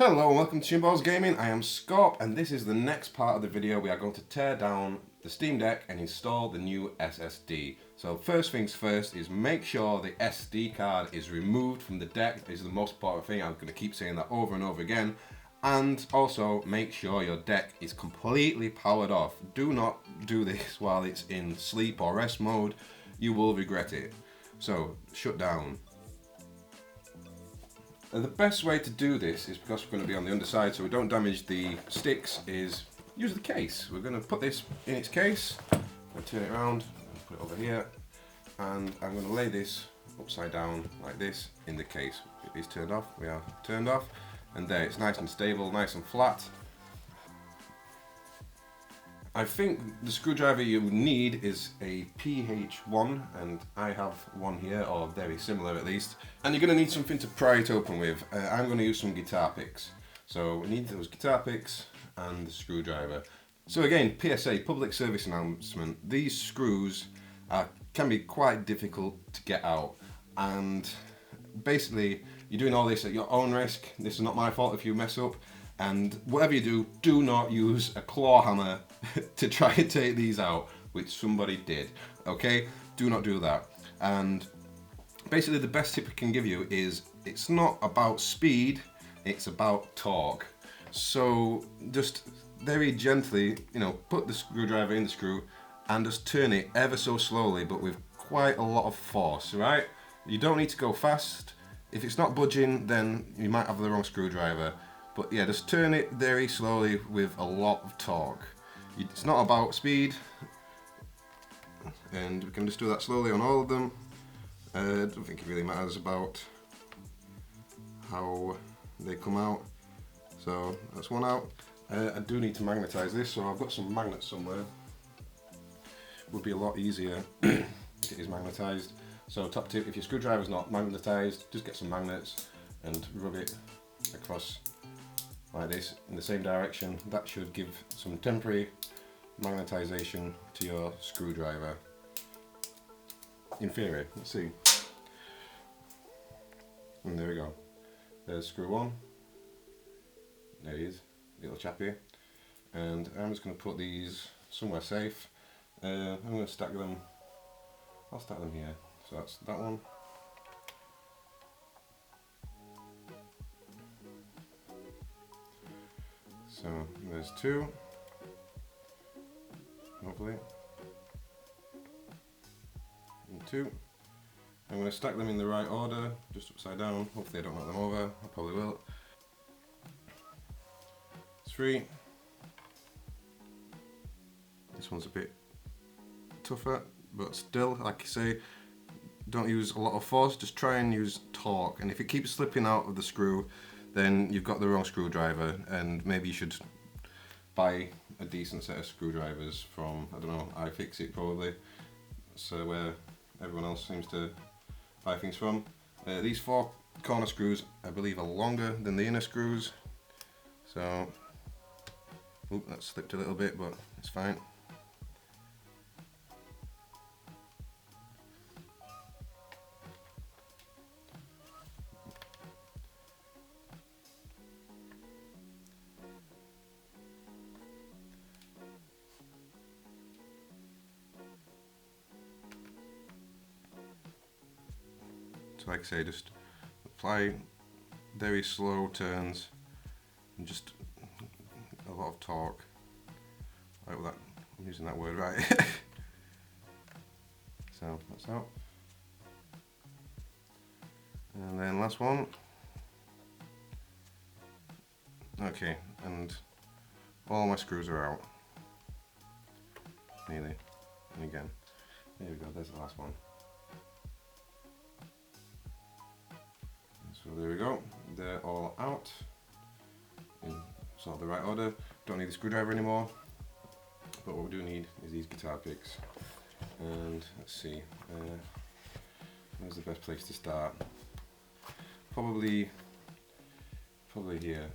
Hello and welcome to Chinballs Gaming. I am Scott and this is the next part of the video. We are going to tear down the Steam Deck and install the new SSD. So first things first is make sure the SD card is removed from the deck. This is the most important thing. I'm going to keep saying that over and over again. And also make sure your deck is completely powered off. Do not do this while it's in sleep or rest mode. You will regret it. So shut down. The best way to do this is, because we're going to be on the underside so we don't damage the sticks, is use the case. We're going to put this in its case, I'm going to turn it around, put it over here, and I'm going to lay this upside down like this in the case. It is turned off, we are turned off, and there, it's nice and stable, nice and flat. I think the screwdriver you need is a PH1, and I have one here, or very similar at least. And you're going to need something to pry it open with. I'm going to use some guitar picks. So we need those guitar picks and the screwdriver. So again, PSA, public service announcement. These screws can be quite difficult to get out. And basically, you're doing all this at your own risk. This is not my fault if you mess up. And whatever you do, do not use a claw hammer to try and take these out, which somebody did, okay? Do not do that. And basically the best tip I can give you is it's not about speed, it's about torque. So just very gently, put the screwdriver in the screw and just turn it ever so slowly, but with quite a lot of force, right? You don't need to go fast. If it's not budging, then you might have the wrong screwdriver. But yeah, just turn it very slowly with a lot of torque. It's not about speed, and we can just do that slowly on all of them. I don't think it really matters about how they come out. So that's one out. I do need to magnetize this, so I've got some magnets somewhere. Would be a lot easier if it is magnetized. So top tip, if your screwdriver is not magnetized, just get some magnets and rub it across like this in the same direction. That should give some temporary magnetization to your screwdriver. In theory, let's see. And there we go. There's screw one. There he is, little chappy. And I'm just going to put these somewhere safe. I'm going to stack them. I'll stack them here. So that's that one. So there's two, hopefully, and two. I'm going to stack them in the right order, just upside down. Hopefully I don't knock them over, I probably will. Three. This one's a bit tougher, but still, like I say, don't use a lot of force, just try and use torque. And if it keeps slipping out of the screw, then you've got the wrong screwdriver, and maybe you should buy a decent set of screwdrivers from, I don't know, iFixit probably. So where everyone else seems to buy things from. These four corner screws, I believe, are longer than the inner screws. So, oop, that slipped a little bit, but it's fine. So like I say, just apply very slow turns and just a lot of torque. I hope that I'm using that word right. So that's out. And then last one. Okay, and all my screws are out. Nearly. And again. There we go, there's the last one. So there we go, they're all out in sort of the right order. Don't need the screwdriver anymore, but what we do need is these guitar picks. And let's see, where's the best place to start? Probably here,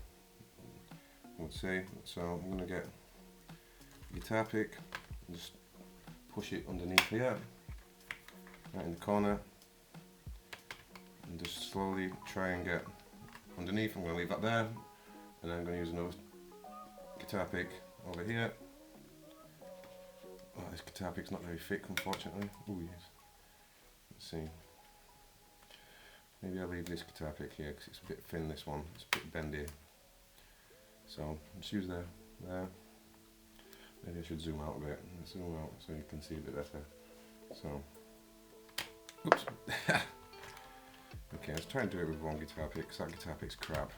I would say. So I'm going to get a guitar pick and just push it underneath here, right in the corner. And just slowly try and get underneath. I'm going to leave that there. and I'm going to use another guitar pick over here. Oh, this guitar pick's not very thick, unfortunately. Oh yes. Let's see. Maybe I'll leave this guitar pick here because it's a bit thin, this one. It's a bit bendy. So, just use there. Maybe I should zoom out a bit. Zoom out so you can see a bit better. So, oops. Okay, let's try and do it with one guitar pick because that guitar pick's crap.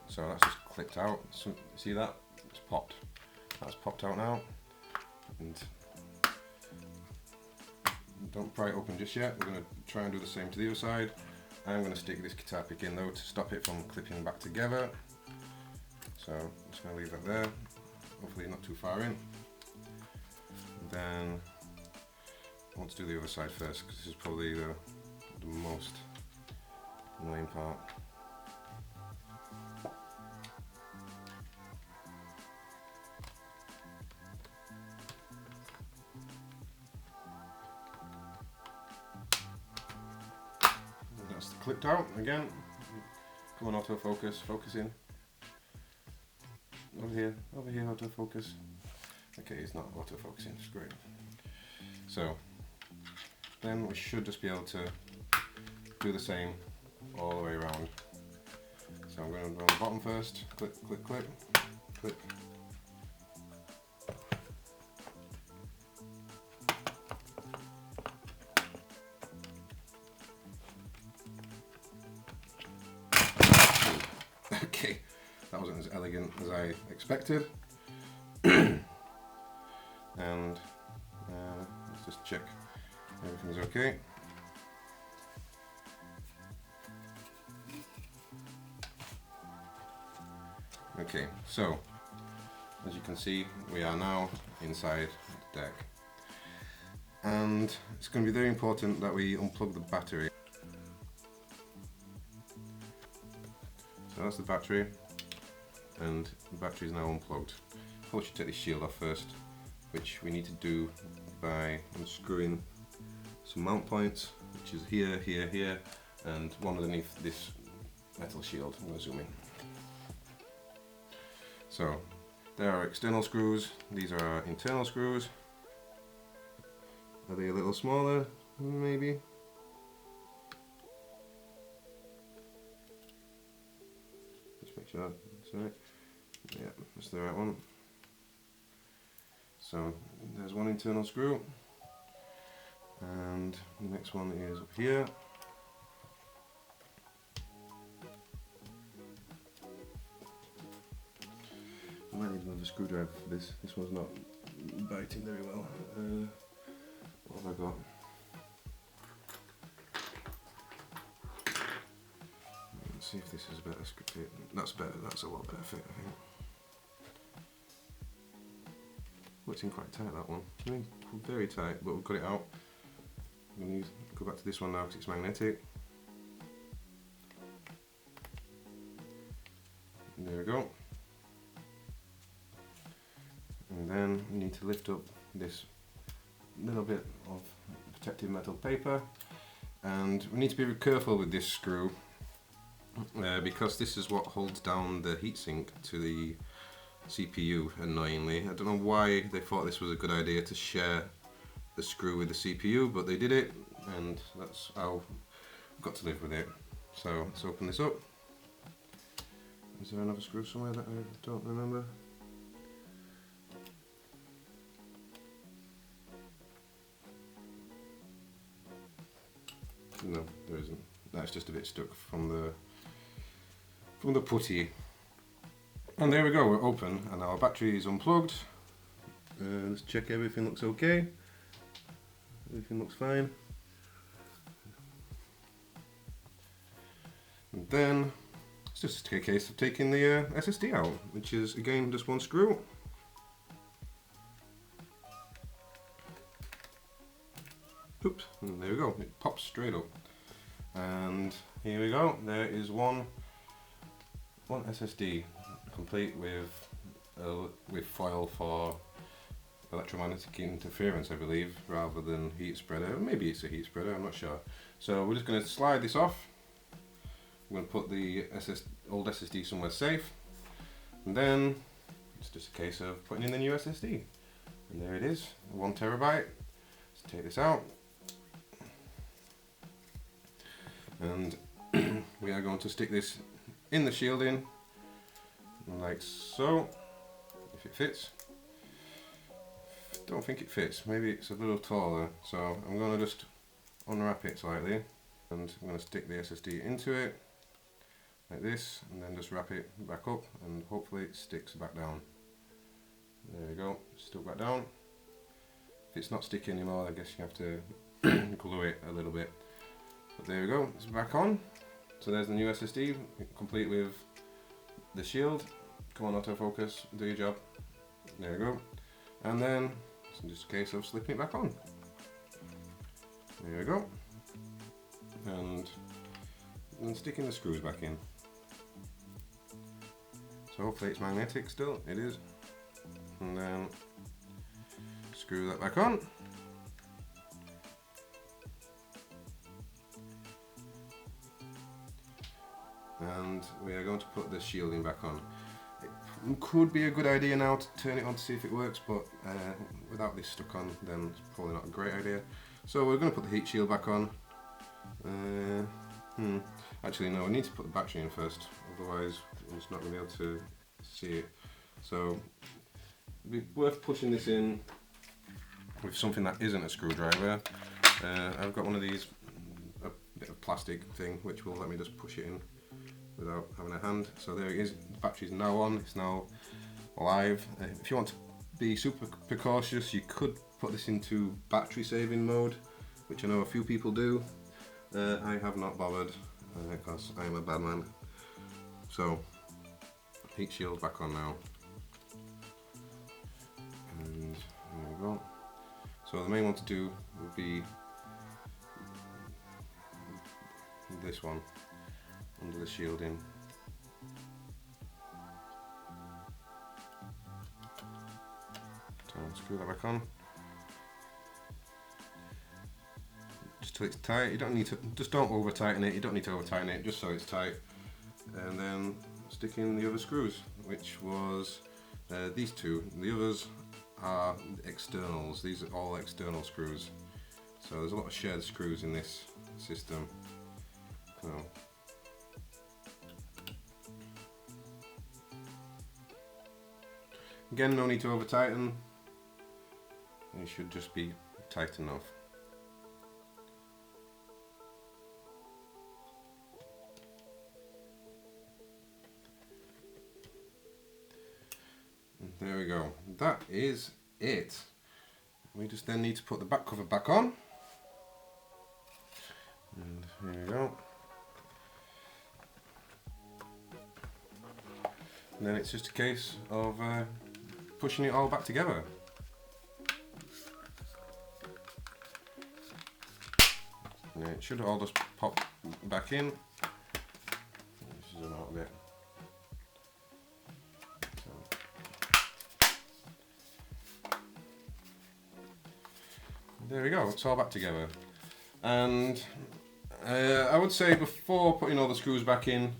So that's just clipped out. So, see that? It's popped. That's popped out now. And don't pry it open just yet. We're going to try and do the same to the other side. I'm going to stick this guitar pick in though to stop it from clipping back together. So I'm just going to leave that there. Hopefully not too far in. And then I want to do the other side first because this is probably the most annoying part. That's clipped out again. Come on, autofocus, focus in. Over here, autofocus. Okay, it's not autofocusing, it's great. So, then we should just be able to do the same all the way around. So I'm going to go on the bottom first, click, click, click, click. Okay, that wasn't as elegant as I expected. And let's just check everything's okay. Okay, so as you can see, we are now inside the deck. And it's going to be very important that we unplug the battery. So that's the battery, and the battery is now unplugged. Probably should take the shield off first, which we need to do by unscrewing some mount points, which is here, here, here, and one underneath this metal shield. I'm going to zoom in. So there are external screws, these are our internal screws. Are they a little smaller, maybe? Just make sure that's right. Yeah, that's the right one. So there's one internal screw, and the next one is up here. I might need another screwdriver for this. This one's not biting very well. What have I got? Let's see if this is a better screw fit. That's better. That's a lot better fit, I think. Oh, it's in quite tight, that one. I mean, very tight, but we've got it out. I'm going to go back to this one now because it's magnetic. And there we go. And then we need to lift up this little bit of protective metal paper, and we need to be very careful with this screw because this is what holds down the heatsink to the CPU, annoyingly. I don't know why they thought this was a good idea to share the screw with the CPU, but they did it, and that's how I've got to live with it. So let's open this up. Is there another screw somewhere that I don't remember? No, there isn't. That's just a bit stuck from the putty. And there we go, we're open and our battery is unplugged. Let's check everything looks okay. Everything looks fine. And then it's just a case of taking the SSD out, which is again just one screw. Oops, and there we go, it pops straight up. And here we go, there is one SSD, complete with foil for electromagnetic interference, I believe, rather than heat spreader. Maybe it's a heat spreader, I'm not sure. So we're just going to slide this off. I'm going to put the old SSD somewhere safe, and then it's just a case of putting in the new SSD. And there it is, 1 TB. Let's take this out. And we are going to stick this in the shielding, like so, if it fits. Don't think it fits, maybe it's a little taller, so I'm going to just unwrap it slightly, and I'm going to stick the SSD into it, like this, and then just wrap it back up, and hopefully it sticks back down. There we go, stuck back down. If it's not sticky anymore, I guess you have to glue it a little bit. But there we go, it's back on. So there's the new SSD, complete with the shield. Come on, autofocus, do your job. There we go. And then it's just a case of slipping it back on. There we go. And then sticking the screws back in. So hopefully it's magnetic still, it is. And then screw that back on. And we are going to put the shielding back on. It could be a good idea now to turn it on to see if it works, but without this stuck on, then it's probably not a great idea. So we're going to put the heat shield back on. Actually no, we need to put the battery in first, otherwise I'm just not going to be able to see it. So it'd be worth pushing this in with something that isn't a screwdriver. I've got one of these, a bit of plastic thing, which will let me just push it in without having a hand. So there it is, the battery's now on, it's now live. If you want to be super precautious, you could put this into battery saving mode, which I know a few people do. I have not bothered because I am a bad man. So heat shield back on now, and there we go. So the main one to do would be this one under the shielding. So screw that back on. Just till it's tight. You don't need to, just don't over tighten it. You don't need to over tighten it, just so it's tight. And then stick in the other screws, which was these two. The others are externals. These are all external screws. So there's a lot of shared screws in this system. So again, no need to over tighten. It should just be tight enough. There we go, that is it. We just then need to put the back cover back on. And here we go. And then it's just a case of pushing it all back together. And it should all just pop back in. This is another bit. There we go, it's all back together. And I would say before putting all the screws back in,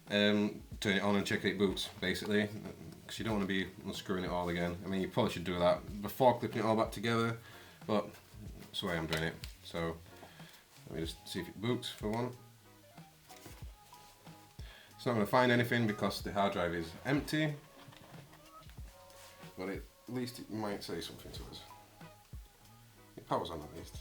turn it on and check it boots, basically, because you don't want to be unscrewing it all again. I mean, you probably should do that before clipping it all back together, but that's the way I'm doing it. So let me just see if it boots for one. It's not going to find anything because the hard drive is empty, but at least it might say something to us. It powers on at least.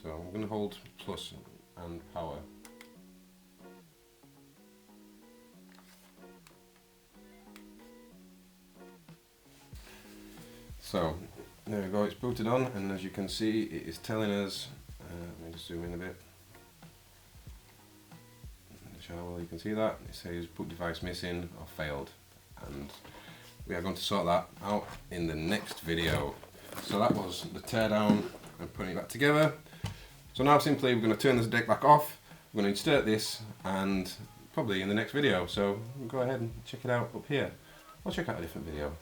So I'm going to hold plus and power. So there we go, it's booted on, and as you can see it is telling us, let me just zoom in a bit. Well, you can see that it says boot device missing or failed, and we are going to sort that out in the next video. So that was the teardown and putting it back together. So now simply we're going to turn this deck back off, we're going to insert this, and probably in the next video, so go ahead and check it out up here, or check out a different video.